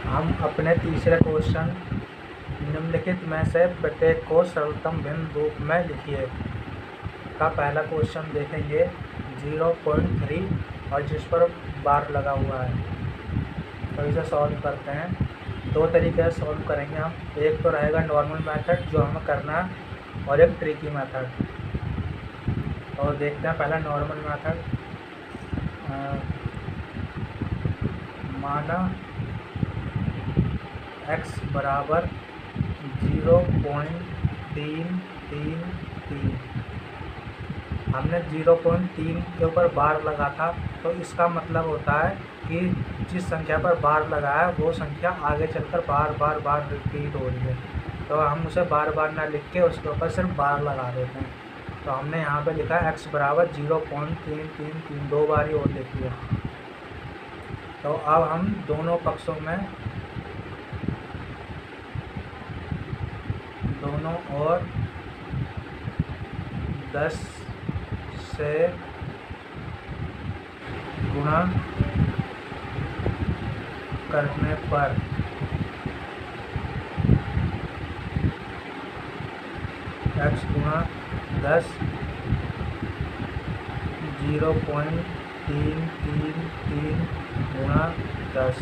हम अपने तीसरे क्वेश्चन निम्नलिखित में से प्रत्येक को सरलतम भिन्न रूप में लिखिए का पहला क्वेश्चन देखेंगे 0.3 और जिस पर बार लगा हुआ है। तो इसे सॉल्व करते हैं। दो तरीके से सॉल्व करेंगे हम। एक तो रहेगा नॉर्मल मेथड जो हमें करना है और एक ट्रिकी मेथड। और देखते हैं पहला नॉर्मल मेथड। माना x बराबर 0.333। हमने 0.3 के ऊपर बार लगा था, तो इसका मतलब होता है कि जिस संख्या पर बार लगा है वो संख्या आगे चलकर बार बार रिपीट हो रही है। तो हम उसे बार बार ना लिख के उसके ऊपर सिर्फ बार लगा देते हैं। तो हमने यहाँ पे लिखा है x बराबर 0.333, दो बार ही और लिखी है। तो अब हम दोनों पक्षों में दोनों ओर 10 से गुणा करने पर x गुणा 10 0.333 गुणा 10,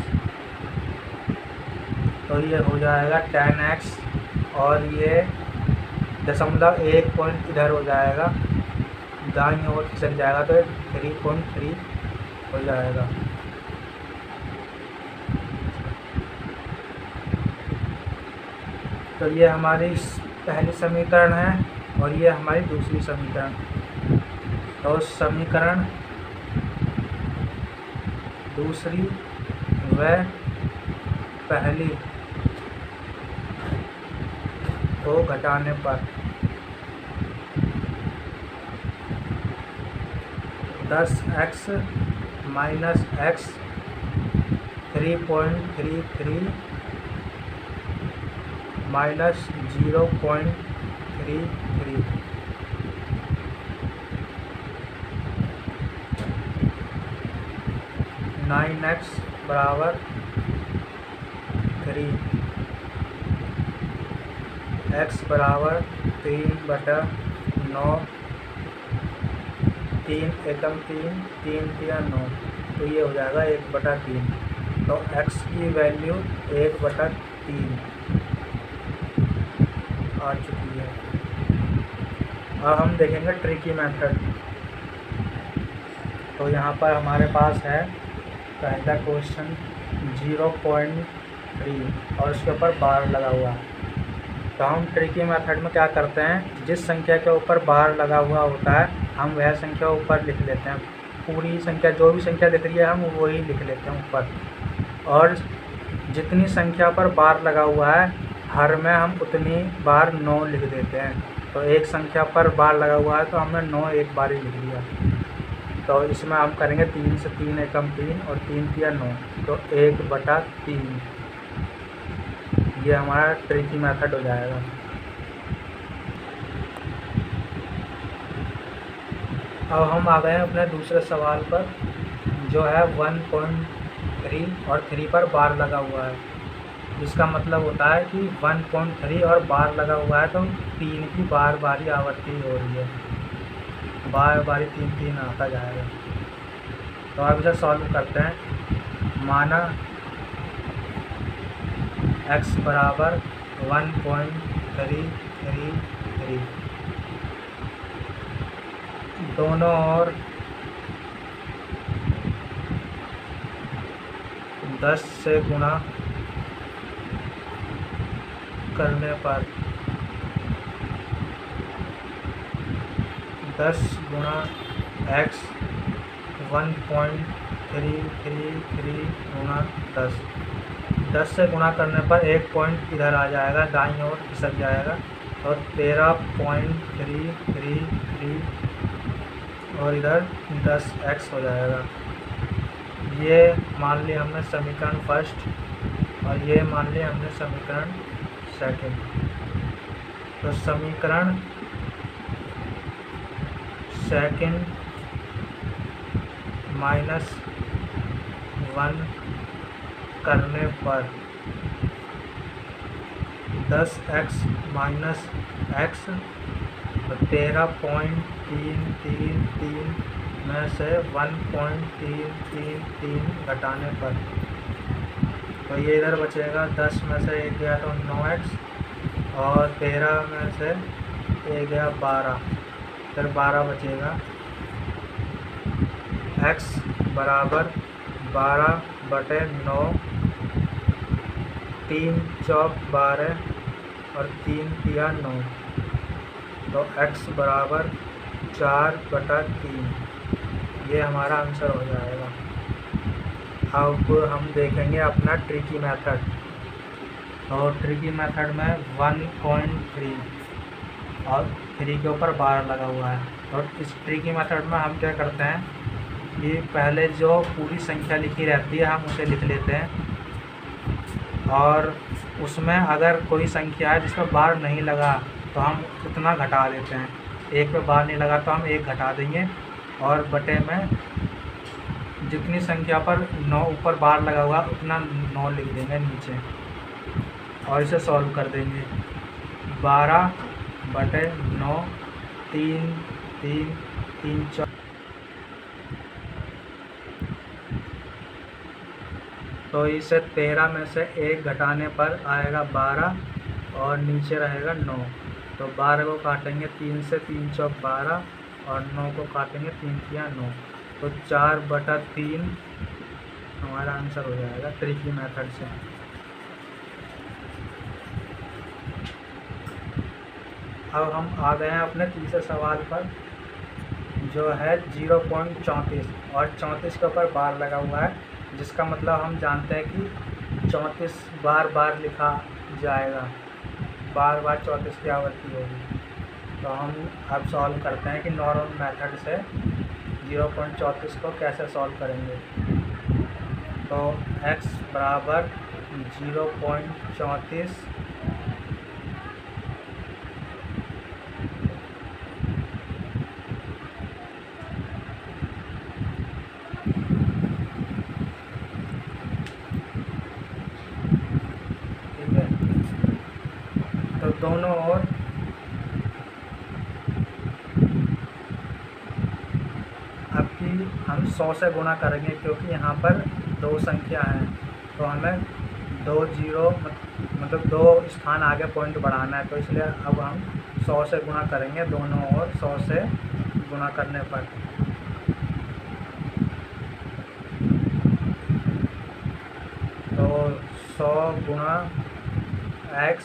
तो ये हो जाएगा 10x और ये 0.1 पॉइंट इधर हो जाएगा, दाईं ओर खिसक जाएगा तो 3.3 हो जाएगा। तो ये हमारी पहली समीकरण है और ये हमारी दूसरी समीकरण। तो समीकरण दूसरी व पहली को घटाने पर 10x minus x 3.33 minus 0.33 9x बराबर 3, x बराबर 3/9, 3 एकम 3, 3 तिया 9, तो ये हो जाएगा 1/3। तो x की वैल्यू 1/3 आ चुकी है। अब हम देखेंगे ट्रिकी मेथड। तो यहाँ पर हमारे पास है पहला क्वेश्चन 0.3 और उसके ऊपर बार लगा हुआ है। तो हम ट्रिकी मेथड में क्या करते हैं, जिस संख्या के ऊपर बार लगा हुआ होता है हम वह संख्या ऊपर लिख लेते हैं। पूरी संख्या जो भी संख्या दिख रही है हम वही लिख लेते हैं ऊपर, और जितनी संख्या पर बार लगा हुआ है हर में हम उतनी बार 9 लिख देते हैं। तो एक संख्या पर बार लगा हुआ है तो हमने 9 एक बार ही लिख दिया। तो इसमें हम करेंगे 3 से 3 एकम 3 और 3 तिया 9, तो 1/3। ये हमारा ट्रिकी मेथड हो जाएगा। अब हम आ गए हैं अपने दूसरे सवाल पर, जो है 1.3 और 3 पर बार लगा हुआ है। जिसका मतलब होता है कि 1.3 और बार लगा हुआ है तो 3 की बार बारी आवृत्ति हो रही है, बार बारी 3 आता जाएगा। तो अब इसे सॉल्व करते हैं। माना x बराबर 1.333, दोनों ओर 10 से गुणा करने पर 10 गुणा x 1.333 गुणा 10 से गुणा करने पर एक पॉइंट इधर आ जाएगा, दाईं ओर खिसक जाएगा और 13.333 और इधर 10x हो जाएगा। ये मान लिया हमने समीकरण फर्स्ट और ये मान लिया हमने समीकरण सेकंड। तो समीकरण सेकंड -1 करने पर 10x माइनस x, 13.333 में से 1.333 घटाने पर, तो ये इधर बचेगा 10 में से 1 गया तो 9x, और 13 में से 1 गया 12, फिर 12 बचेगा। x बराबर 12/9, 3 चौक 12 और 3 तिया 9, तो x बराबर 4/3। ये हमारा आंसर हो जाएगा। अब हम देखेंगे अपना ट्रिकी मेथड, और ट्रिकी मेथड में 1.3 और 3 के ऊपर 12 लगा हुआ है। और इस ट्रिकी मेथड में हम क्या करते हैं कि पहले जो पूरी संख्या लिखी रहती है हम उसे लिख लेते हैं, और उसमें अगर कोई संख्या है जिस पर बार नहीं लगा तो हम उतना घटा देते हैं। 1 पे बार नहीं लगा तो हम 1 घटा देंगे, और बटे में जितनी संख्या पर 9 ऊपर बार लगा हुआ उतना 9 लिख देंगे नीचे, और इसे सॉल्व कर देंगे। 12/9, 3 3 3 4, तो इसे 13 में से 1 घटाने पर आएगा 12, और नीचे रहेगा 9। तो 12 को काटेंगे 3 से, 3 चौक 12, और 9 को काटेंगे 3 तिया 9, तो 4/3 हमारा आंसर हो जाएगा ट्रिकी मेथड से। अब हम आ गए हैं अपने तीसरे सवाल पर, जो है 0.34 और 34 के ऊपर बार लगा हुआ है, जिसका मतलब हम जानते हैं कि 34 बार बार लिखा जाएगा, बार बार 34 की आवृत्ति होगी। तो हम अब सॉल्व करते हैं कि नॉर्मल मेथड से 0.34 को कैसे सॉल्व करेंगे। तो x बराबर 0.34 दोनों ओर अब की हम 100 से गुणा करेंगे, क्योंकि यहाँ पर 2 संख्या हैं, तो हमें 2 जीरो मतलब 2 स्थान आगे पॉइंट बढ़ाना है, तो इसलिए अब हम 100 से गुणा करेंगे दोनों ओर। 100 से गुणा करने पर तो 100 गुणा x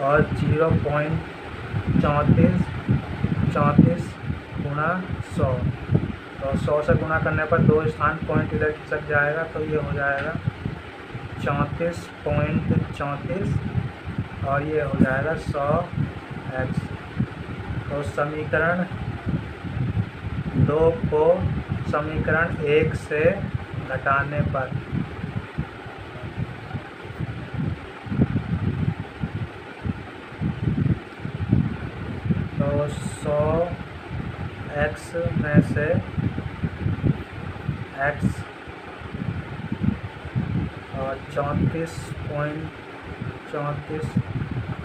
और 0.34 गुणा 100, तो 100 से गुणा करने पर 2 स्थान पॉइंट इधर खिसक जाएगा, तो ये हो जाएगा 34.34, और ये हो जाएगा 100x। तो समीकरण 2 को समीकरण 1 से घटाने पर तो 100x में से x और 34.34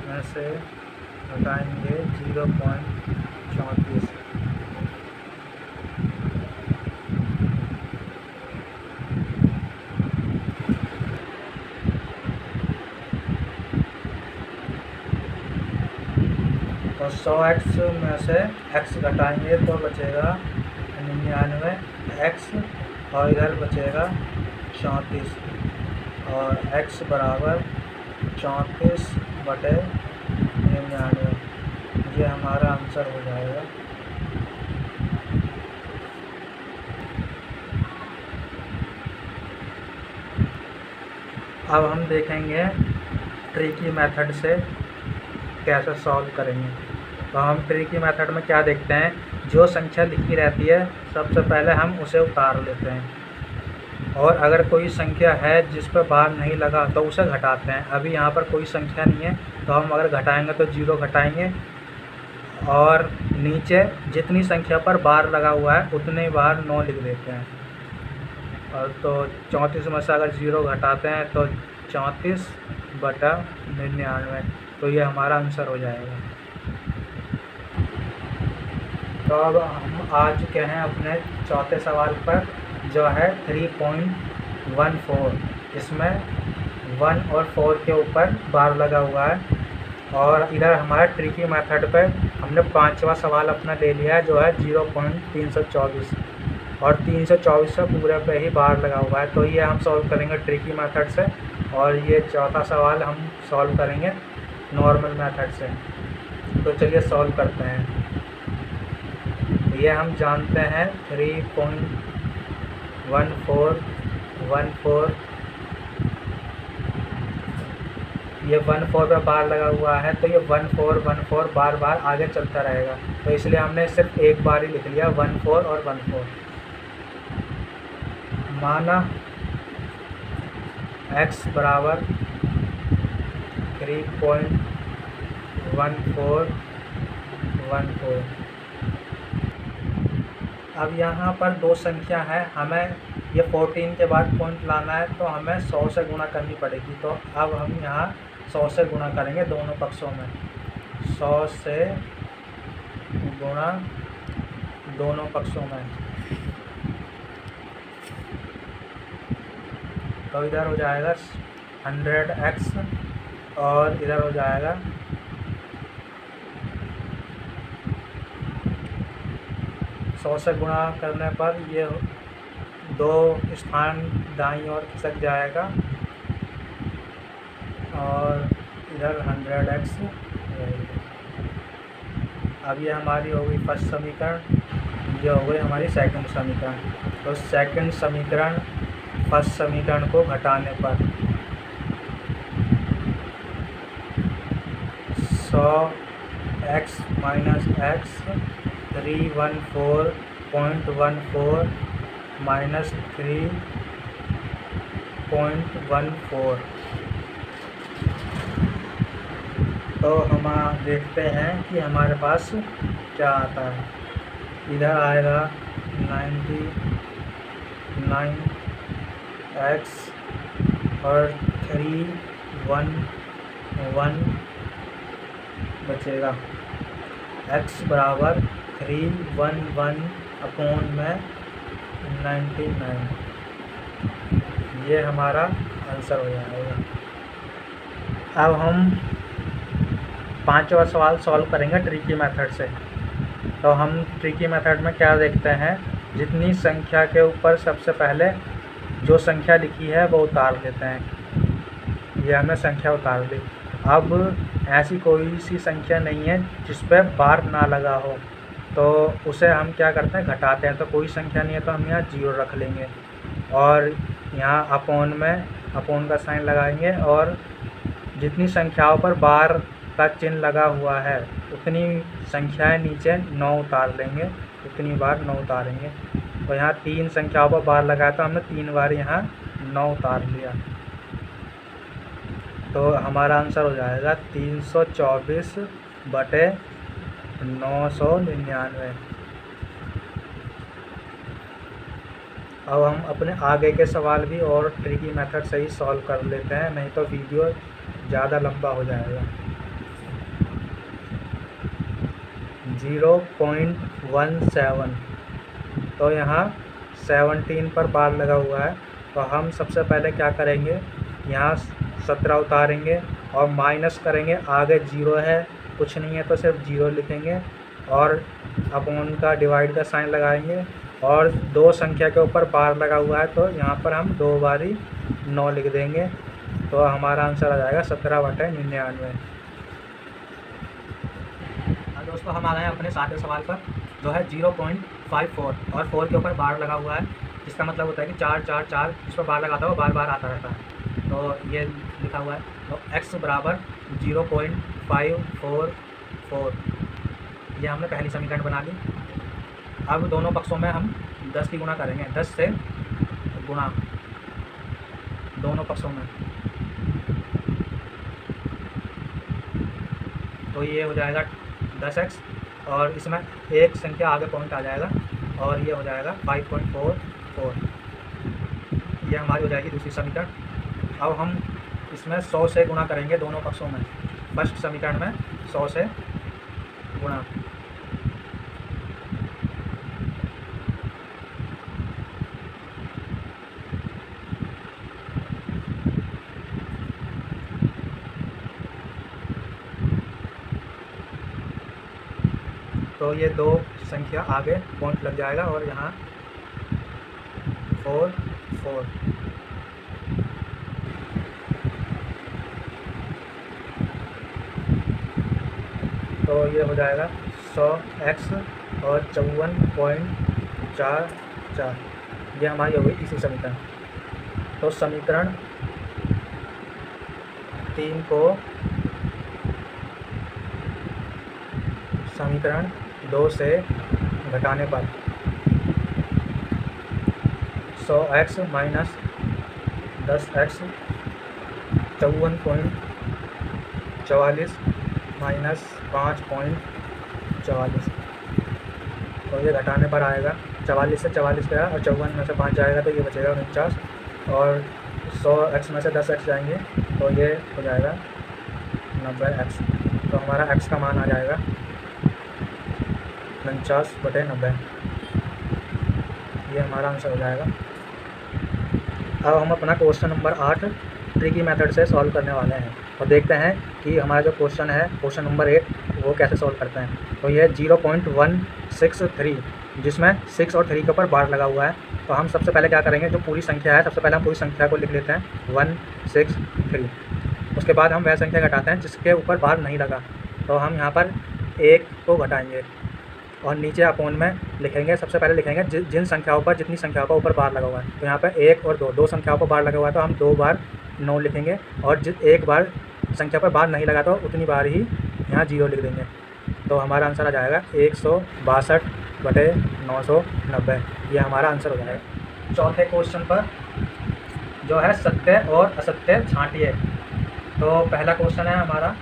में से घटाएंगे 0.34। तो 100x में से x घटाएंगे तो बचेगा 99x, और इधर बचेगा 34, और x बराबर 34/99, ये हमारा आंसर हो जाएगा। अब हम देखेंगे ट्रिकी मेथड से कैसे सॉल्व करेंगे। तो हम ट्रिकी मेथड में क्या देखते हैं, जो संख्या लिखी रहती है सबसे पहले हम उसे उतार लेते हैं, और अगर कोई संख्या है जिस पर बार नहीं लगा तो उसे घटाते हैं। अभी यहाँ पर कोई संख्या नहीं है, तो हम अगर घटाएंगे तो 0 घटाएंगे, और नीचे जितनी संख्या पर बार लगा हुआ है उतने बार 9 लिख देते हैं। और तो 34 में से अगर 0 घटाते हैं तो 34/99, तो ये हमारा आंसर हो जाएगा। तो अब हम आ चुके हैं अपने चौथे सवाल पर, जो है 3.14। इसमें 1 और 4 के ऊपर बार लगा हुआ है, और इधर हमारा ट्रिकी मेथड पे हमने 5वां सवाल अपना ले लिया है, जो है 0.324, और 324 से पूरे पे ही बार लगा हुआ है। तो ये हम सॉल्व करेंगे ट्रिकी मेथड से, और ये चौथा सवाल हम सॉल्व करेंगे नॉर्मल मेथड से। तो चलिए सॉल्व करते हैं। ये हम जानते हैं 3.1414, ये 14 पे बार लगा हुआ है, तो ये 1414 बार बार आगे चलता रहेगा, तो इसलिए हमने सिर्फ एक बार ही लिख लिया 14 और 14। माना x बराबर 3.1414। अब यहाँ पर दो संख्या है, हमें ये 14 के बाद पॉइंट लाना है, तो हमें 100 से गुणा करनी पड़ेगी। तो अब हम यहाँ 100 से गुणा करेंगे दोनों पक्षों में, 100 से गुणा दोनों पक्षों में। तो इधर हो जाएगा 100x, और इधर हो जाएगा 100 से गुणा करने पर ये 2 स्थान दाईं ओर खिसक जाएगा, और इधर 100x। अब ये हमारी हो गई फर्स्ट समीकरण, ये हो गई हमारी सेकंड समीकरण। तो सेकंड समीकरण फर्स्ट समीकरण को घटाने पर 100x माइनस x 314.14 माइनस 3.14। तो हम देखते हैं कि हमारे पास क्या आता है। इधर आएगा 99x और 311 बचेगा। x बराबर 311/99, ये हमारा आंसर हो जाएगा। अब हम 5वां सवाल सॉल्व करेंगे ट्रिकी मेथड से। तो हम ट्रिकी मेथड में क्या देखते हैं, जितनी संख्या के ऊपर सबसे पहले जो संख्या लिखी है वो उतार देते हैं। ये हमने संख्या उतार ली। अब ऐसी कोई सी संख्या नहीं है जिस पे बार ना लगा हो, तो उसे हम क्या करते हैं, घटाते हैं। तो कोई संख्या नहीं है तो हम यहाँ 0 रख लेंगे, और यहाँ अपोन में अपोन का साइन लगाएंगे, और जितनी संख्याओं पर बार का चिन्ह लगा हुआ है उतनी संख्याएं नीचे 9 उतार लेंगे, उतनी बार 9 उतारेंगे। तो यहाँ 3 संख्याओं पर बार लगाया तो हमने 3 बार यहाँ 9 उतार लिया। तो हमारा आंसर हो जाएगा 324/999। अब हम अपने आगे के सवाल भी और ट्रिकी मेथड से ही सॉल्व कर लेते हैं, नहीं तो वीडियो ज़्यादा लंबा हो जाएगा। 0.17, तो यहाँ 17 पर बार लगा हुआ है, तो हम सबसे पहले क्या करेंगे, यहाँ 17 उतारेंगे और माइनस करेंगे। आगे 0 है, कुछ नहीं है तो सिर्फ 0 लिखेंगे, और अपॉन का डिवाइड का साइन लगाएंगे, और 2 संख्या के ऊपर बार लगा हुआ है तो यहाँ पर हम 2 बारी 9 लिख देंगे। तो हमारा आंसर आ जाएगा 17/99। दोस्तों हम आ गए हैं अपने 7वें सवाल पर, जो है 0.54 और 4 के ऊपर बार लगा हुआ है। इसका मतलब होता है कि 4 4 4 इस पर बार लगाता है वो बार बार आता रहता है। तो ये लिखा हुआ है। तो x बराबर 0.544, ये हमने पहली समीकरण बना ली। अब दोनों पक्षों में हम 10 की गुणा करेंगे, 10 से गुणा दोनों पक्षों में, तो ये हो जाएगा 10x, और इसमें एक संख्या आगे पॉइंट आ जाएगा, और ये हो जाएगा 5.44। ये हमारी हो जाएगी दूसरी समीकरण। अब हम इसमें 100 से गुणा करेंगे दोनों पक्षों में। फर्स्ट समीकरण में 100 से गुणा, तो ये दो संख्या आगे पॉइंट लग जाएगा और यहाँ 4 4, तो ये हो जाएगा 100x और 54.44, ये हमारी हो गई तीसरी समीकरण। तो समीकरण 3 को समीकरण 2 से घटाने पर 100x माइनस 10x 54.44 माइनस 5.44, तो ये घटाने पर आएगा 44 से 44 गया और 54 में से 5 जाएगा तो ये बचेगा 49, और 100x में से 10x जाएंगे तो ये हो जाएगा 90x। तो हमारा x का मान आ जाएगा 49/90, ये हमारा आंसर हो जाएगा। अब हम अपना क्वेश्चन नंबर 8 ट्रिकी मेथड से सॉल्व करने वाले हैं और देखते हैं कि हमारा जो क्वेश्चन है क्वेश्चन नंबर 8 वो कैसे सॉल्व करते हैं। तो ये 0.163 जिसमें 6 और 3 के ऊपर बार लगा हुआ है। तो हम सबसे पहले क्या करेंगे, जो पूरी संख्या है सबसे पहले हम पूरी संख्या को लिख लेते हैं 163। उसके बाद हम वह संख्या घटाते हैं जिसके ऊपर बार नहीं लगा, तो हम यहाँ पर 1 को घटाएंगे और नीचे अपोन में लिखेंगे। सबसे पहले लिखेंगे जिन संख्याओं पर जितनी संख्याओं पर ऊपर बार लगा हुआ है। तो यहाँ पर 1 और 2 संख्याओं पर बार लगा हुआ है तो हम 2 बार 9 लिखेंगे, और एक बार संख्या पर बार नहीं लगा तो उतनी बार ही यहाँ 0 लिख देंगे। तो हमारा आंसर आ जाएगा 162/990, ये हमारा आंसर हो जाएगा। चौथे क्वेश्चन पर जो है सत्य और असत्य छांटिए। तो पहला क्वेश्चन है हमारा,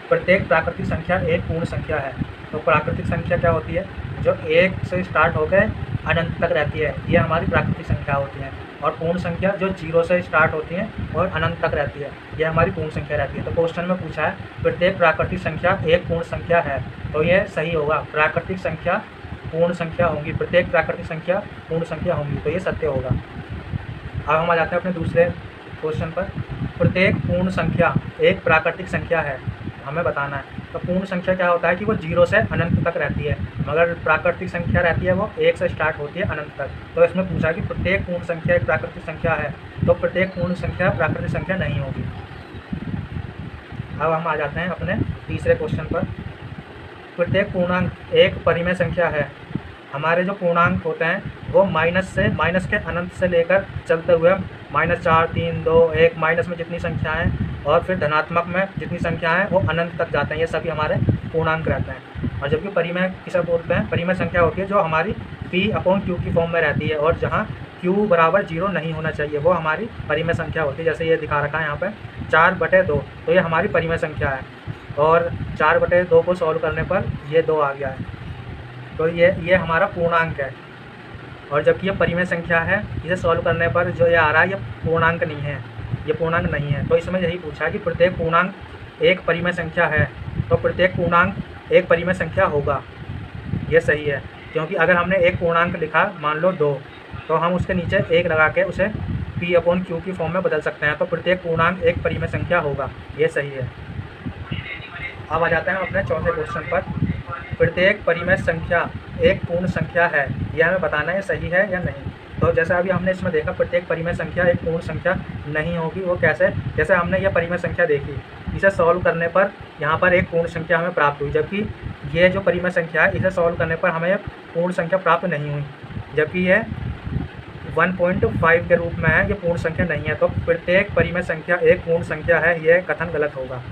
प्रत्येक प्राकृतिक संख्या एक पूर्ण संख्या है। तो प्राकृतिक संख्या क्या होती है, जो 1 से स्टार्ट होकर अनंत तक रहती है, ये हमारी प्राकृतिक संख्या होती है। और पूर्ण संख्या जो 0 से स्टार्ट होती है और अनंत तक रहती है, ये हमारी पूर्ण संख्या रहती है। तो क्वेश्चन में पूछा है प्रत्येक प्राकृतिक संख्या एक पूर्ण संख्या है, तो ये सही होगा। प्राकृतिक संख्या पूर्ण संख्या होंगी, प्रत्येक प्राकृतिक संख्या पूर्ण संख्या होंगी, तो ये सत्य होगा। अब हम आ जाते हैं अपने दूसरे क्वेश्चन पर। प्रत्येक पूर्ण संख्या एक प्राकृतिक संख्या है, हमें बताना है। तो पूर्ण संख्या क्या होता है कि वो 0 से अनंत तक रहती है, मगर प्राकृतिक संख्या रहती है वो 1 से स्टार्ट होती है अनंत तक। तो इसमें पूछा कि प्रत्येक पूर्ण संख्या एक प्राकृतिक संख्या है, तो प्रत्येक पूर्ण संख्या प्राकृतिक संख्या नहीं होगी। अब हम आ जाते हैं अपने तीसरे क्वेश्चन पर। प्रत्येक पूर्णांक एक परिमेय संख्या है। हमारे जो पूर्णांक होते हैं वो माइनस के अनंत से लेकर चलते हुए -4 3 2 1 माइनस में जितनी संख्याएं और फिर धनात्मक में जितनी संख्याएं वो अनंत तक जाते हैं, ये सभी हमारे पूर्णांक रहते हैं। और जबकि परिमेय किसे बोलते हैं, परिमेय संख्या होती है जो हमारी P/Q की फॉर्म में रहती है और जहाँ Q = 0 नहीं होना चाहिए, वो हमारी परिमेय संख्या होती है। जैसे ये दिखा रखा है यहाँ पर 4/2, तो ये हमारी परिमेय संख्या है और 4/2 को सॉल्व करने पर ये 2 आ गया है, तो ये हमारा पूर्णांक है। और जबकि ये परिमेय संख्या है, इसे सॉल्व करने पर जो ये आ रहा है ये पूर्णांक नहीं है, ये पूर्णांक नहीं है। तो इसमें यही पूछा कि प्रत्येक पूर्णांक एक परिमेय संख्या है, तो प्रत्येक पूर्णांक एक परिमेय संख्या होगा, ये सही है। क्योंकि अगर हमने एक पूर्णांक लिखा मान लो 2, तो हम उसके नीचे 1 लगा के उसे P/Q की फॉर्म में बदल सकते हैं, तो प्रत्येक पूर्णांक एक परिमेय संख्या होगा, ये सही है। अब आ जाते हैं अपने चौथे क्वेश्चन पर। प्रत्येक परिमेय संख्या एक पूर्ण संख्या है, यह हमें बताना है सही है या नहीं। तो जैसे अभी हमने इसमें देखा प्रत्येक परिमेय संख्या एक पूर्ण संख्या नहीं होगी, वो कैसे, जैसे हमने ये परिमेय संख्या देखी, इसे सॉल्व करने पर यहाँ पर एक पूर्ण संख्या हमें प्राप्त हुई, जबकि ये जो परिमेय संख्या है इसे सॉल्व करने पर हमें पूर्ण संख्या प्राप्त नहीं हुई, जबकि ये 1.5 के रूप में है, ये पूर्ण संख्या नहीं है। तो प्रत्येक परिमेय संख्या एक पूर्ण संख्या है, यह कथन गलत होगा।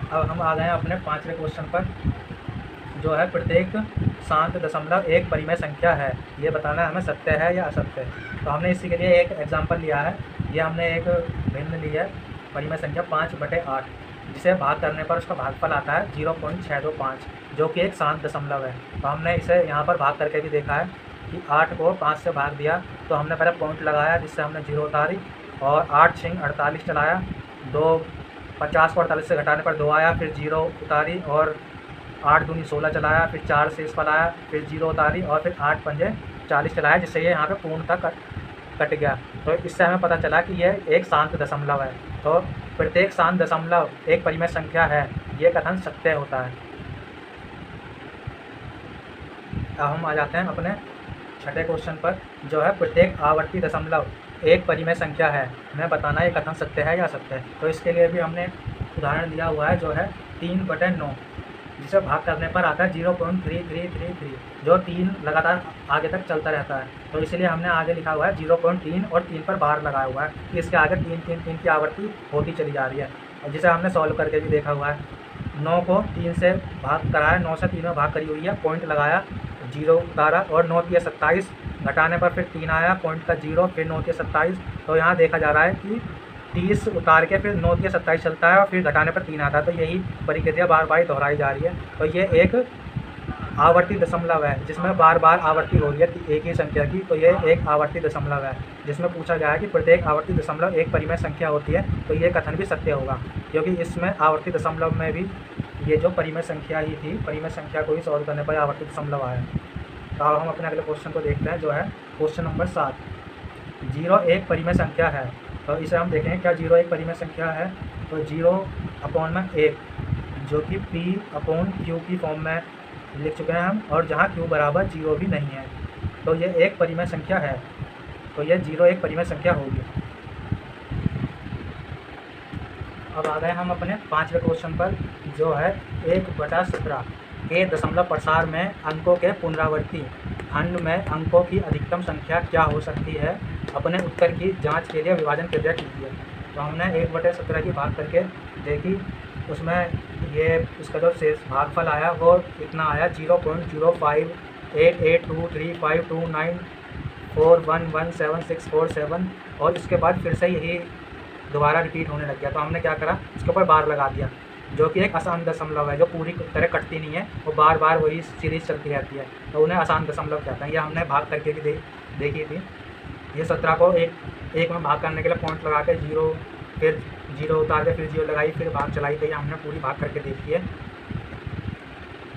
अब हम आ गए हैं अपने 5वें क्वेश्चन पर, जो है प्रत्येक शांत दशमलव एक परिमेय संख्या है, ये बताना है हमें सत्य है या असत्य। तो हमने इसी के लिए एक एग्जांपल लिया है, ये हमने एक भिन्न ली है परिमेय संख्या 5/8, जिसे भाग करने पर उसका भागफल आता है 0.625, जो कि एक शांत दशमलव है। तो हमने इसे यहाँ पर भाग करके भी देखा है, कि 8 को 5 से भाग दिया, तो हमने पहले पॉइंट लगाया जिससे हमने 0 उतारी, और 8 छिंग 48 चलाया, 2 50 को 48 से घटाने पर 2 आया, फिर 0 उतारी, और 8 दूनी 16 चलाया, फिर 4 शेष पर आया, फिर 0 उतारी, और फिर 8 पंजे 40 चलाया, जिससे ये यहाँ पे पूर्णतः कट गया। तो इससे हमें पता चला कि यह एक शांत दशमलव है। तो प्रत्येक शांत दशमलव एक परिमेय संख्या है, ये कथन सत्य होता है। अब हम आ जाते हैं अपने छठे क्वेश्चन पर, जो है प्रत्येक आवर्ती दशमलव एक परिमेय संख्या है, हमें बताना ये कथन सत्य है या असत्य है। तो इसके लिए भी हमने उदाहरण दिया हुआ है, जो है 3/9, जिसे भाग करने पर आता है 0.3333, जो 3 लगातार आगे तक चलता रहता है। तो इसलिए हमने आगे लिखा हुआ है 0.3 और 3 पर बार लगाया हुआ है कि इसके आगे 3 की आवृत्ति होती चली जा रही है, जिसे हमने सॉल्व करके भी देखा हुआ है। 9 को 3 से भाग कराया, 9 से 3 में भाग करी हुई है, पॉइंट लगाया, 0 उतारा, और 9 3 27, घटाने पर फिर 3 आया, पॉइंट का 0, फिर 9 3 27। तो यहाँ देखा जा रहा है कि 30 उतार के फिर 9 3 27 चलता है, और फिर घटाने पर 3 आता है। तो यही प्रक्रिया बार बार दोहराई जा रही है। तो ये एक आवर्ती दशमलव है जिसमें बार बार आवर्ती हो रही है एक ही संख्या की। तो ये एक आवर्ती दशमलव है जिसमें पूछा गया है कि प्रत्येक आवर्ती दशमलव एक परिमेय संख्या होती है। तो ये कथन भी सत्य होगा, क्योंकि इसमें आवर्ती दशमलव में भी ये जो परिमेय संख्या ही थी, परिमेय संख्या को ही सॉल्व करने पर आवर्ती दशमलव आया। तो अब हम अपने अगले क्वेश्चन को देखते हैं, जो है क्वेश्चन नंबर 7। 0 एक परिमेय संख्या है। तो इसे हम देखेंगे क्या 0 एक परिमेय संख्या है। तो 0/1, जो कि P/Q की फॉर्म में लिख चुके हैं हम, और जहाँ Q बराबर 0 भी नहीं है, तो ये एक परिमेय संख्या है। तो ये 0 एक परिमेय संख्या होगी। अब आ गए हम अपने 5वें क्वेश्चन पर, जो है 1/17 के दशमलव प्रसार में अंकों के पुनरावर्ती खंड में अंकों की अधिकतम संख्या क्या हो सकती है। अपने उत्तर की जांच के लिए विभाजन क्रिया कीजिए। तो हमने 1/17 की भाग करके देखी, उसमें ये उसका जो शेष भागफल आया वो इतना आया 0.058823529411767, और इसके बाद फिर से यही दोबारा रिपीट होने लग गया। तो हमने क्या करा, इसके ऊपर बार लगा दिया, जो कि एक आसान दशमलव है, जो पूरी तरह कटती नहीं है, वो बार बार वही सीरीज चलती रहती है, तो उन्हें आसान दशमलव कहते हैं। यह हमने भाग करके भी देखी थी। ये 17 को एक में भाग करने के लिए पॉइंट लगा के 0, फिर 0 उतार के फिर 0 लगाई, फिर भाग चलाई। तो ये हमने पूरी भाग करके देखी है,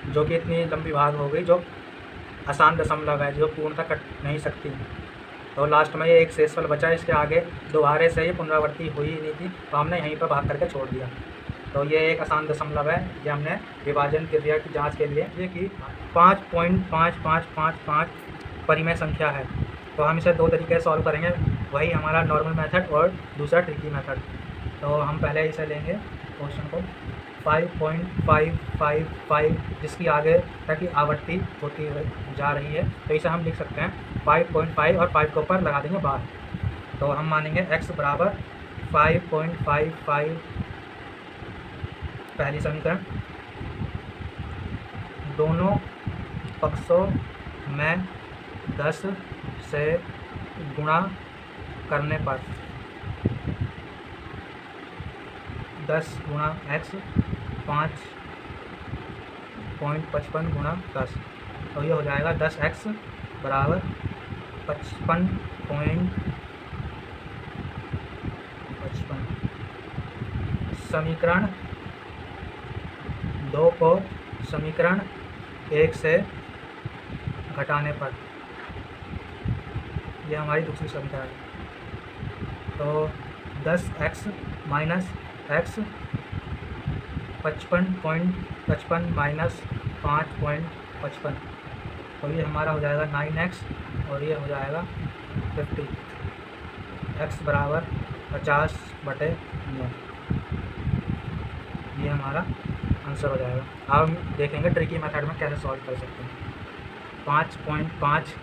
जो कि इतनी लंबी भाग हो गई, जो आसान दशमलव है, जो पूर्णतः कट नहीं सकती। तो लास्ट में ये एक शेषफल बचा, इसके आगे दोबारे से ये पुनरावृत्ति हुई ही नहीं थी, तो हमने यहीं पर भाग करके छोड़ दिया। तो ये एक आसान दशमलव है, ये हमने विभाजन क्रिया की जांच के लिए ये कि 5.5555 परिमेय संख्या है। तो हम इसे 2 तरीके से सॉल्व करेंगे, वही हमारा नॉर्मल मेथड और दूसरा ट्रिकी मेथड। तो हम पहले इसे लेंगे क्वेश्चन को 5.555, जिसकी आगे तक की आवृत्ति होती जा रही है। तो इसे हम लिख सकते हैं 5.5 और 5 के ऊपर लगा देंगे बार। तो हम मानेंगे x बराबर 5.55 पहली समीकरण, दोनों पक्षों में 10 से गुणा करने पर 10 गुणा x 5.55 गुणा 10, तो ये हो जाएगा 10x बराबर 55.55। समीकरण 2 को समीकरण 1 से घटाने पर, यह हमारी दूसरी समीकरण है। तो 10x माइनस x 55.55 माइनस 5.55, तो ये हमारा हो जाएगा 9x, और ये हो जाएगा 50। x बराबर 50/9, ये हमारा आंसर हो जाएगा। अब हम देखेंगे ट्रिकी मेथड में कैसे सॉल्व कर सकते हैं। 5.5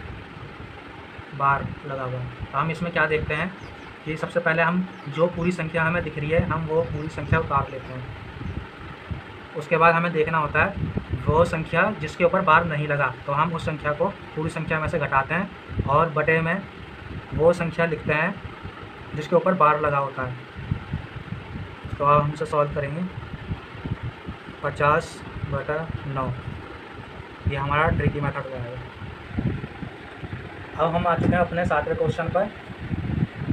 बार लगा हुआ है। तो हम इसमें क्या देखते हैं कि सबसे पहले हम जो पूरी संख्या हमें दिख रही है, हम वो पूरी संख्या उतार लेते हैं। उसके बाद हमें देखना होता है वो संख्या जिसके ऊपर बार नहीं लगा, तो हम उस संख्या को पूरी संख्या में से घटाते हैं, और बटे में वो संख्या लिखते हैं जिसके ऊपर बार लगा होता है। तो अब हम इसे सॉल्व करेंगे 50/9, ये हमारा ट्रिकी मेथड हो जाएगा। अब हम आ चुके हैं अपने 7वें क्वेश्चन पर।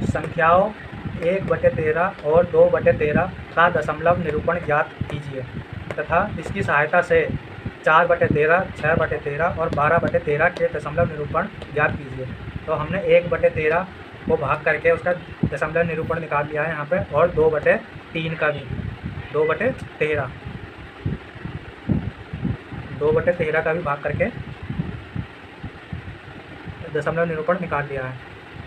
संख्याओं 1/13 और 2/13 का दशमलव निरूपण ज्ञात कीजिए तथा इसकी सहायता से 4/13, 6/13 और 12/13 के दशमलव निरूपण ज्ञात कीजिए। तो हमने 1/13 को भाग करके उसका दशमलव निरूपण निकाल लिया है यहाँ पे, और 2/3 का भी 2/13 का भी भाग करके दशमलव निरूपण निकाल लिया है।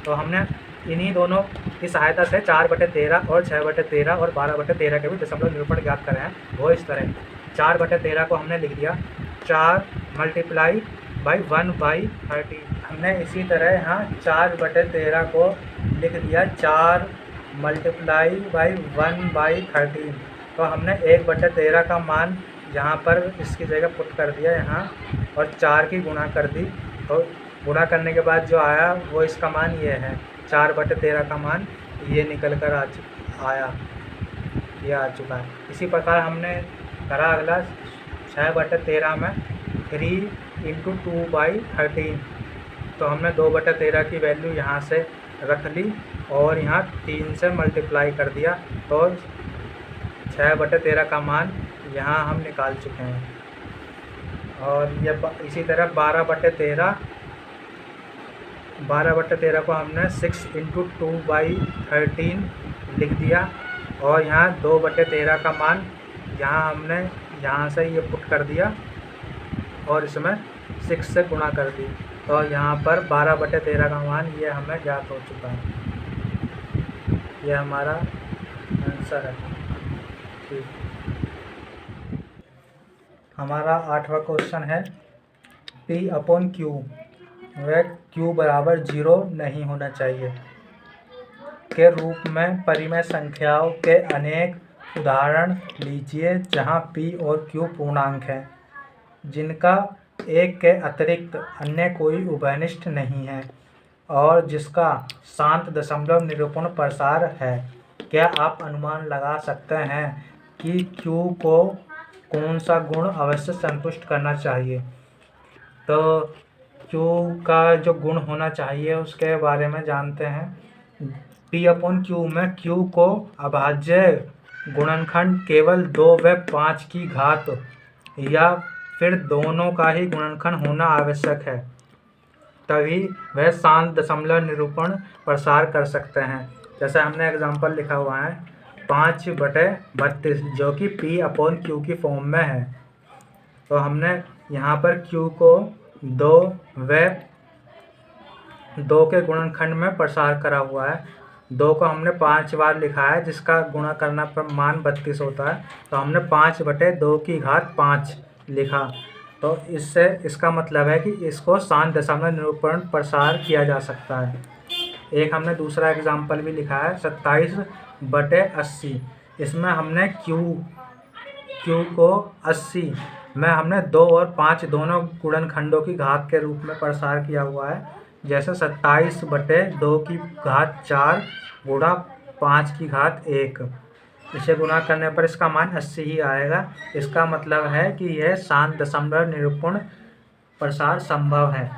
तो हमने इन्हीं दोनों की सहायता से 4/13 और 6/13 और 12/13 के भी दशमलव निरूपण ज्ञात करे हैं। वो इस तरह 4/13 को हमने लिख दिया 4 × 1/30। हमने इसी तरह यहाँ 4/13 को लिख दिया 4 × 1/13। तो हमने 1/13 का मान यहाँ पर इसकी जगह पुट कर दिया यहाँ, और 4 की गुणा कर दी। तो गुणा करने के बाद जो आया वो इसका मान ये है, 4/13 का मान ये निकल कर आया, ये आ चुका है। इसी प्रकार हमने करा अगला 6/13 में 3 × 2/13। तो हमने 2/13 की वैल्यू यहाँ से रख ली और यहाँ 3 से मल्टीप्लाई कर दिया, तो 6/13 का मान यहाँ हम निकाल चुके हैं। और ये इसी तरह 12/13 को हमने 6 × 2/13 लिख दिया, और यहाँ 2/13 का मान यहाँ हमने यहाँ से ये पुट कर दिया और इसमें 6 से गुणा कर दी। तो यहाँ पर 12/13 का मान ये हमें ज्ञात हो चुका है। ये हमारा आंसर है। ठीक, हमारा 8वां क्वेश्चन है P/Q व Q = 0 नहीं होना चाहिए के रूप में परिमेय संख्याओं के अनेक उदाहरण लीजिए जहां P और Q पूर्णांक हैं जिनका एक के अतिरिक्त अन्य कोई उभयनिष्ठ नहीं है और जिसका शांत दशमलव निरूपण प्रसार है। क्या आप अनुमान लगा सकते हैं कि Q को कौन सा गुण अवश्य संतुष्ट करना चाहिए? तो Q का जो गुण होना चाहिए उसके बारे में जानते हैं। P/Q में Q को अभाज्य गुणनखंड केवल 2 व 5 की घात या फिर दोनों का ही गुणनखंड होना आवश्यक है, तभी वह शांत दशमलव निरूपण प्रसार कर सकते हैं। जैसे हमने एग्जांपल लिखा हुआ है 5/32 जो कि P/Q की फॉर्म में है। तो हमने यहाँ पर Q को 2 व 2 के गुणनखंड में प्रसार करा हुआ है। 2 को हमने 5 बार लिखा है जिसका गुणा करना पर मान 32 होता है। तो हमने 5/2 की घात 5 लिखा। तो इससे इसका मतलब है कि इसको शांत दशमलव निरूपण प्रसार किया जा सकता है। एक हमने दूसरा एग्जाम्पल भी लिखा है 27/80। इसमें हमने Q को 80 में हमने 2 और 5 दोनों गुणनखंडों की घात के रूप में प्रसार किया हुआ है। जैसे 27/2 की घात 4 गुणा 5 की घात 1, इसे गुणा करने पर इसका मान 80 ही आएगा। इसका मतलब है कि यह शांत दशमलव निरूपण प्रसार संभव है।